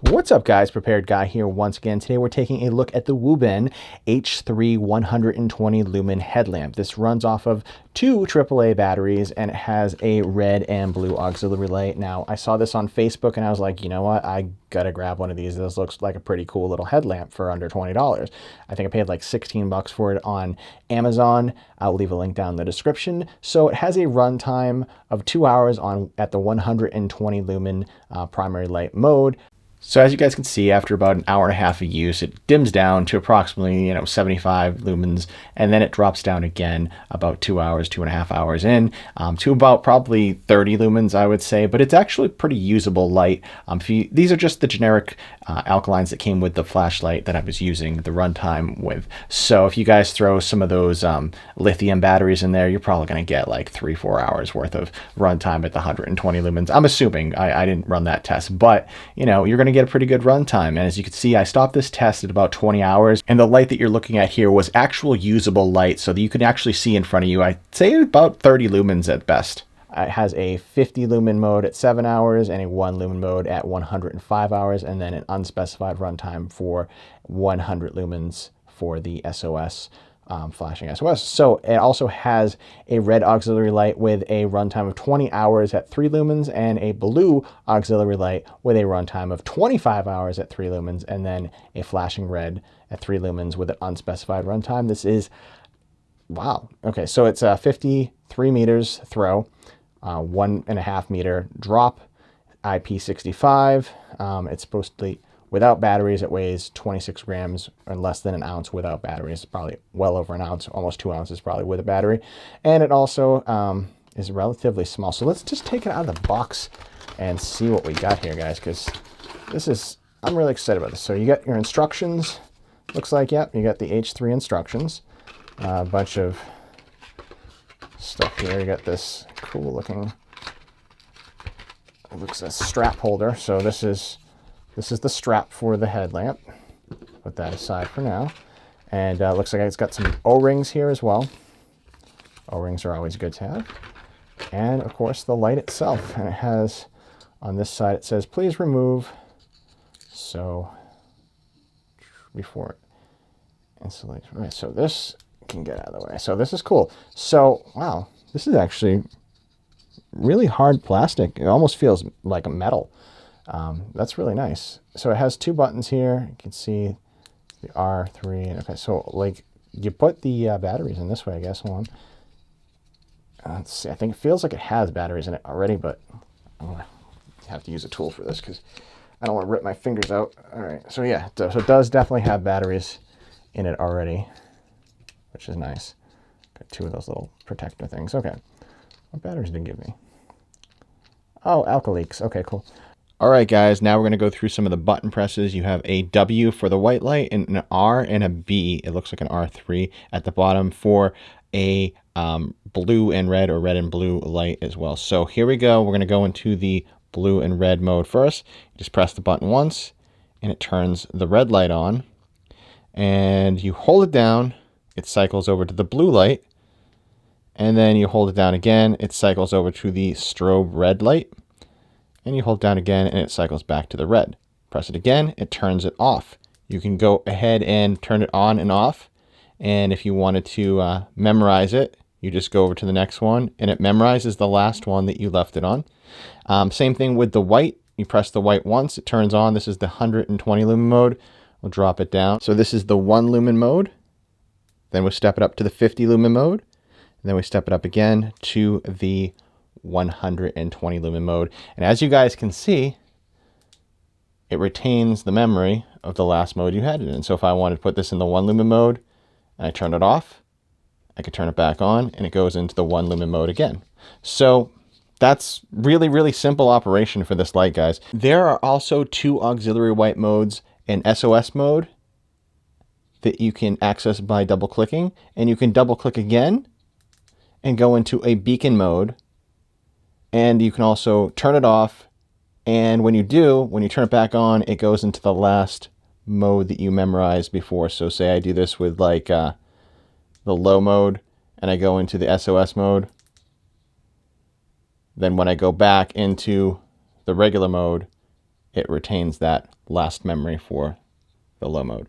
What's up, guys? Prepared Guy here once again. Today we're taking a look at the Wuben H3 120 lumen headlamp. This runs off of two AAA batteries and it has a red and blue auxiliary light. Now, I saw this on Facebook and I was like, you know what? I gotta grab one of these. This looks like a pretty cool little headlamp for under $20. I think I paid like 16 bucks for it on Amazon. I'll leave a link down in the description. So it has a runtime of 2 hours at the 120 lumen primary light mode. So as you guys can see, after about an hour and a half of use, it dims down to approximately 75 lumens, and then it drops down again about 2 hours, 2.5 hours in, to about probably 30 lumens, I would say. But it's actually pretty usable light. These are just the generic alkalines that came with the flashlight that I was using the runtime with. So if you guys throw some of those lithium batteries in there, you're probably going to get like 3-4 hours worth of runtime at the 120 lumens. I'm assuming. I didn't run that test, but you're going to get a pretty good runtime. And as you can see, I stopped this test at about 20 hours, and the light that you're looking at here was actual usable light, so that you can actually see in front of you. I'd say about 30 lumens at best. It has a 50 lumen mode at 7 hours and a 1 lumen mode at 105 hours, and then an unspecified runtime for 100 lumens for the SOS. Flashing SOS. So it also has a red auxiliary light with a runtime of 20 hours at 3 lumens and a blue auxiliary light with a runtime of 25 hours at 3 lumens, and then a flashing red at 3 lumens with an unspecified runtime. This is, wow. Okay, so it's a 53 meters throw, 1.5 meter drop, IP65. It's supposed to be without batteries. It weighs 26 grams or less than an ounce without batteries. Probably well over an ounce, almost 2 ounces probably with a battery. And it also is relatively small. So let's just take it out of the box and see what we got here, guys, because I'm really excited about this. So you got your instructions. Looks like, yep, you got the H3 instructions. A bunch of stuff here. You got this cool looking, it looks like a strap holder. So this is the strap for the headlamp. Put that aside for now. And it looks like it's got some O-rings here as well. O-rings are always good to have. And of course the light itself. And it has, on this side, it says, please remove. So before it insulates. Right, so this can get out of the way. So this is cool. So, wow, this is actually really hard plastic. It almost feels like a metal. That's really nice. So it has two buttons here. You can see the R3. Okay, so like you put the batteries in this way, I guess. Hold on. Let's see. I think it feels like it has batteries in it already, but I'm gonna have to use a tool for this because I don't want to rip my fingers out. All right. So yeah, so it does definitely have batteries in it already, which is nice. Got two of those little protector things. Okay. What batteries did it give me? Oh, Alkaleaks. Okay, cool. All right, guys, now we're going to go through some of the button presses. You have a W for the white light and an R and a B. It looks like an R3 at the bottom for a blue and red or red and blue light as well. So here we go. We're going to go into the blue and red mode first. You just press the button once and it turns the red light on. And you hold it down, it cycles over to the blue light. And then you hold it down again, it cycles over to the strobe red light. And you hold down again and it cycles back to the red. Press it again, it turns it off. You can go ahead and turn it on and off. And if you wanted to memorize it, you just go over to the next one and it memorizes the last one that you left it on. Same thing with the white. You press the white once, it turns on. This is the 120 lumen mode. We'll drop it down. So this is the 1 lumen mode. Then we'll step it up to the 50 lumen mode. And then we step it up again to the 120 lumen mode. And as you guys can see, it retains the memory of the last mode you had it in. So if I wanted to put this in the 1 lumen mode and I turn it off, I could turn it back on and it goes into the 1 lumen mode again. So that's really, really simple operation for this light, guys. There are also two auxiliary white modes, an SOS mode that you can access by double clicking, and you can double click again and go into a beacon mode. And you can also turn it off. And when you turn it back on, it goes into the last mode that you memorized before. So say I do this with like the low mode and I go into the SOS mode. Then when I go back into the regular mode, it retains that last memory for the low mode.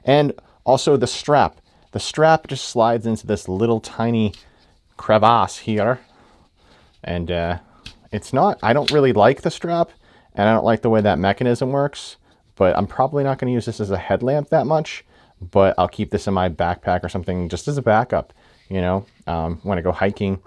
And also the strap. The strap just slides into this little tiny crevasse here. And it's not, I don't really like the strap, and I don't like the way that mechanism works, but I'm probably not going to use this as a headlamp that much, but I'll keep this in my backpack or something just as a backup, you know, when I go hiking.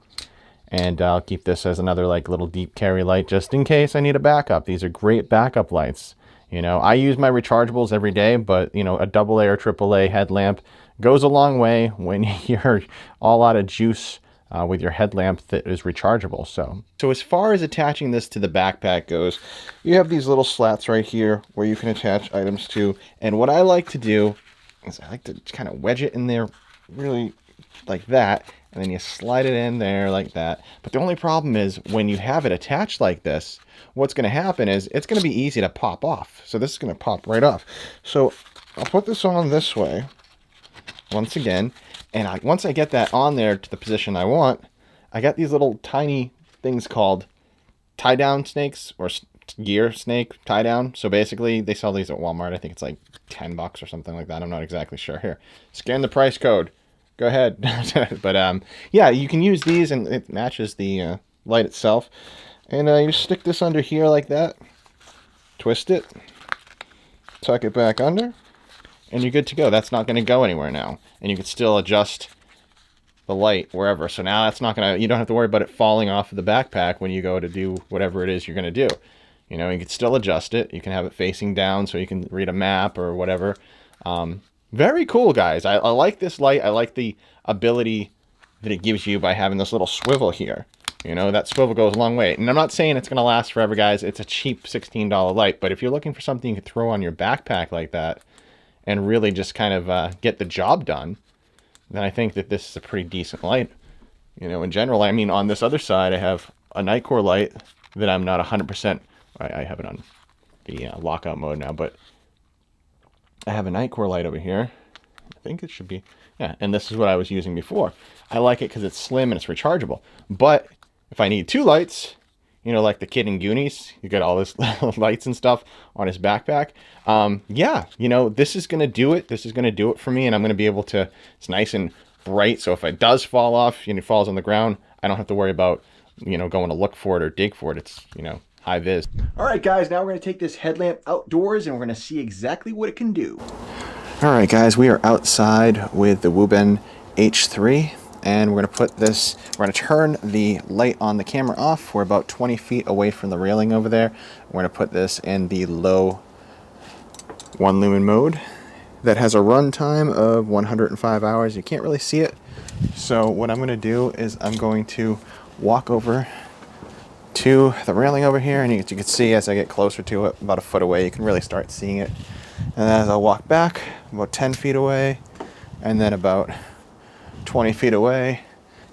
And I'll keep this as another like little deep carry light just in case I need a backup. These are great backup lights. You know, I use my rechargeables every day, but you know, a AA or AAA headlamp goes a long way when you're all out of juice with your headlamp that is rechargeable. So as far as attaching this to the backpack goes, you have these little slats right here where you can attach items to. And what I like to do is I like to kind of wedge it in there really like that. And then you slide it in there like that. But the only problem is when you have it attached like this, what's going to happen is it's going to be easy to pop off. So this is going to pop right off. So I'll put this on this way once again. And once I get that on there to the position I want, I got these little tiny things called tie down snakes or gear snake tie down. So basically they sell these at Walmart. I think it's like $10 or something like that. I'm not exactly sure. Here, scan the price code. Go ahead. But yeah, you can use these and it matches the light itself. And you stick this under here like that, twist it, tuck it back under, and you're good to go. That's not going to go anywhere now. And you can still adjust the light wherever. So now that's not going to, you don't have to worry about it falling off of the backpack when you go to do whatever it is you're going to do. You know, you can still adjust it. You can have it facing down so you can read a map or whatever. Very cool, guys. I like this light. I like the ability that it gives you by having this little swivel here. You know, that swivel goes a long way. And I'm not saying it's going to last forever, guys. It's a cheap $16 light. But if you're looking for something you can throw on your backpack like that and really just kind of get the job done, then I think that this is a pretty decent light. You know, in general, I mean, on this other side, I have a night core light that I'm not 100%. I have it on the lockout mode now, but I have a night core light over here. I think it should be, yeah, and this is what I was using before. I like it because it's slim and it's rechargeable. But if I need two lights, you know, like the kid in Goonies, you got all this lights and stuff on his backpack. Yeah, you know, this is going to do it. This is going to do it for me, and I'm going to be able to, it's nice and bright, so if it does fall off and it falls on the ground, I don't have to worry about, you know, going to look for it or dig for it. It's, you know, high vis. All right, guys, now we're going to take this headlamp outdoors and we're going to see exactly what it can do. All right, guys, we are outside with the Wuben H3, and we're going to put this, we're going to turn the light on the camera off. We're about 20 feet away from the railing over there. We're going to put this in the low 1 lumen mode that has a run time of 105 hours. You can't really see it. So what I'm going to do is I'm going to walk over to the railing over here, and you can see as I get closer to it, about a foot away, you can really start seeing it. And then as I walk back, about 10 feet away, and then about 20 feet away,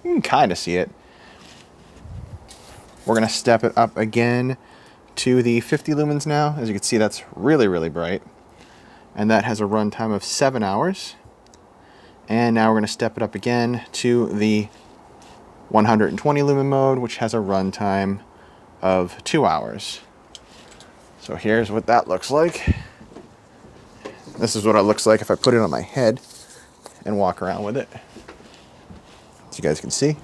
you can kind of see it. We're going to step it up again to the 50 lumens now. As you can see, that's really, really bright. And that has a run time of 7 hours. And now we're going to step it up again to the 120 lumen mode, which has a run time of 2 hours. So here's what that looks like. This is what it looks like if I put it on my head and walk around with it, as you guys can see.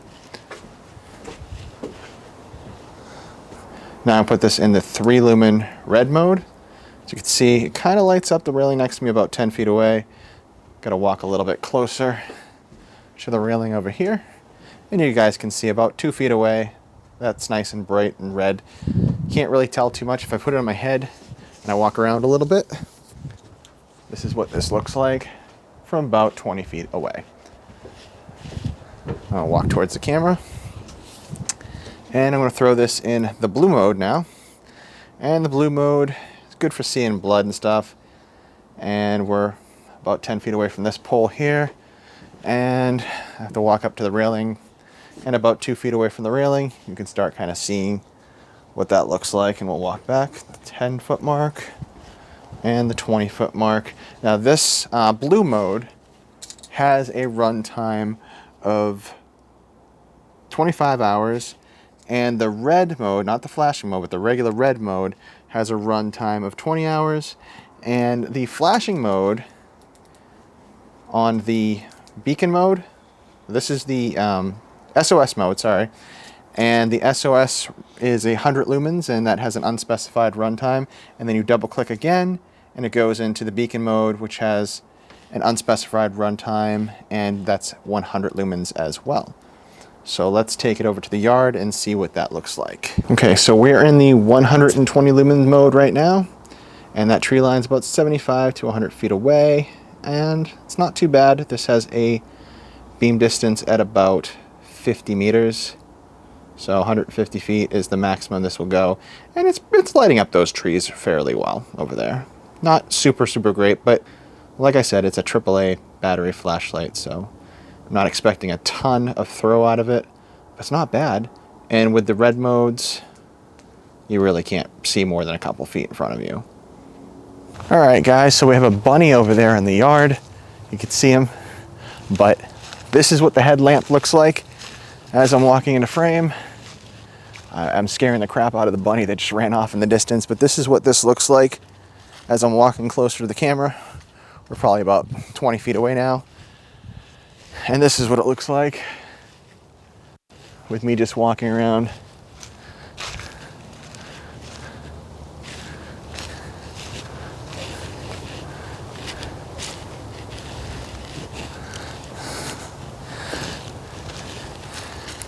Now I put this in the 3 lumen red mode. As you can see, it kind of lights up the railing next to me about 10 feet away. Got to walk a little bit closer to the railing over here. And you guys can see about 2 feet away, that's nice and bright and red. Can't really tell too much if I put it on my head and I walk around a little bit. This is what this looks like from about 20 feet away. I'll walk towards the camera. And I'm going to throw this in the blue mode now. And the blue mode is good for seeing blood and stuff. And we're about 10 feet away from this pole here. And I have to walk up to the railing. And about 2 feet away from the railing, you can start kind of seeing what that looks like. And we'll walk back the 10-foot mark and the 20-foot mark. Now this blue mode has a run time of 25 hours, and the red mode, not the flashing mode, but the regular red mode, has a run time of 20 hours. And the flashing mode on the beacon mode, this is the SOS mode, sorry. And the SOS is 100 lumens, and that has an unspecified runtime. And then you double click again, and it goes into the beacon mode, which has an unspecified runtime, and that's 100 lumens as well. So let's take it over to the yard and see what that looks like. Okay, so we're in the 120 lumen mode right now, and that tree line's about 75 to 100 feet away, and it's not too bad. This has a beam distance at about 50 meters. So 150 feet is the maximum this will go. And it's lighting up those trees fairly well over there. Not super, super great, but like I said, it's a AAA battery flashlight, so I'm not expecting a ton of throw out of it. But it's not bad. And with the red modes, you really can't see more than a couple feet in front of you. All right, guys, so we have a bunny over there in the yard. You can see him, but this is what the headlamp looks like as I'm walking into frame. I'm scaring the crap out of the bunny that just ran off in the distance, but this is what this looks like as I'm walking closer to the camera. We're probably about 20 feet away now. And this is what it looks like with me just walking around.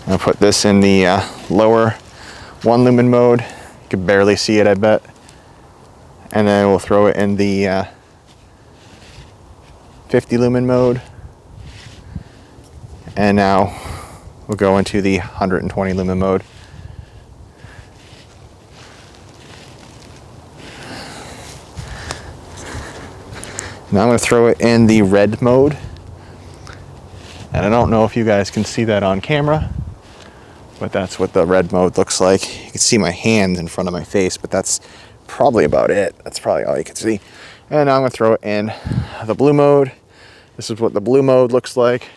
I'll put this in the lower 1 lumen mode. You can barely see it, I bet. And then we'll throw it in the 50 lumen mode. And now we'll go into the 120 lumen mode. Now I'm going to throw it in the red mode. And I don't know if you guys can see that on camera, but that's what the red mode looks like. You can see my hand in front of my face, but that's probably about it. That's probably all you can see. And now I'm going to throw it in the blue mode. This is what the blue mode looks like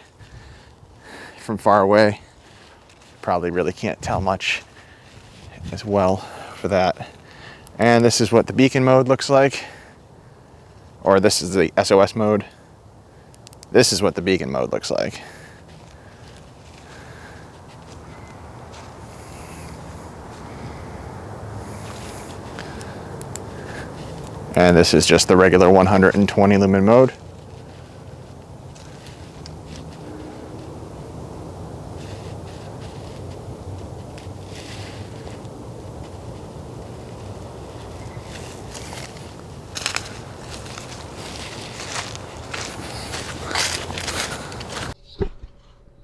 from far away. Probably really can't tell much as well for that. And this is what the beacon mode looks like. Or this is the SOS mode. This is what the beacon mode looks like. And this is just the regular 120 lumen mode.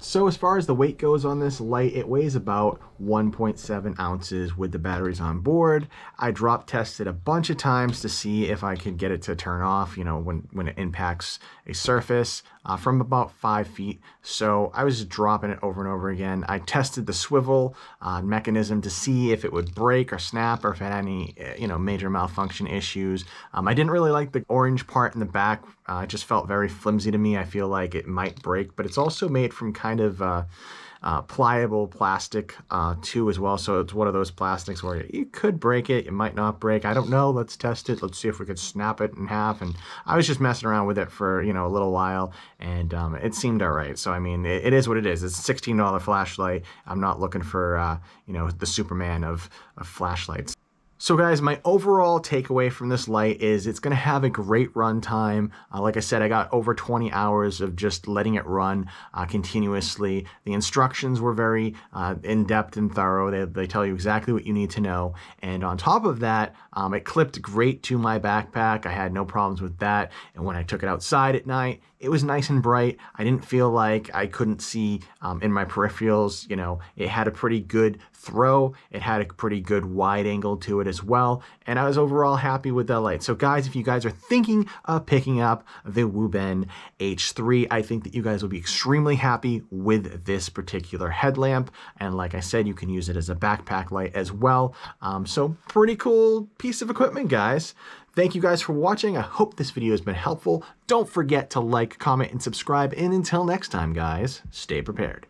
So as far as the weight goes on this light, it weighs about 1.7 ounces with the batteries on board. I drop tested a bunch of times to see if I could get it to turn off, you know, when it impacts a surface from about 5 feet. So I was just dropping it over and over again. I tested the swivel mechanism to see if it would break or snap or if it had any, you know, major malfunction issues. I didn't really like the orange part in the back. It just felt very flimsy to me. I feel like it might break, but it's also made from kind of pliable plastic too as well. So it's one of those plastics where you could break it, it might not break. I don't know. Let's test it. Let's see if we could snap it in half. And I was just messing around with it for, you know, a little while, and it seemed all right. So I mean, it is what it is. It's a $16 flashlight. I'm not looking for you know, the Superman of flashlights. So guys, my overall takeaway from this light is it's going to have a great run time. Like I said, I got over 20 hours of just letting it run continuously. The instructions were very in-depth and thorough. They tell you exactly what you need to know. And on top of that, it clipped great to my backpack. I had no problems with that. And when I took it outside at night, it was nice and bright. I didn't feel like I couldn't see in my peripherals. You know, it had a pretty good throw. It had a pretty good wide angle to it as well. And I was overall happy with that light. So guys, if you guys are thinking of picking up the Wuben H3, I think that you guys will be extremely happy with this particular headlamp. And like I said, you can use it as a backpack light as well. So pretty cool piece of equipment, guys. Thank you guys for watching. I hope this video has been helpful. Don't forget to like, comment, and subscribe. And until next time, guys, stay prepared.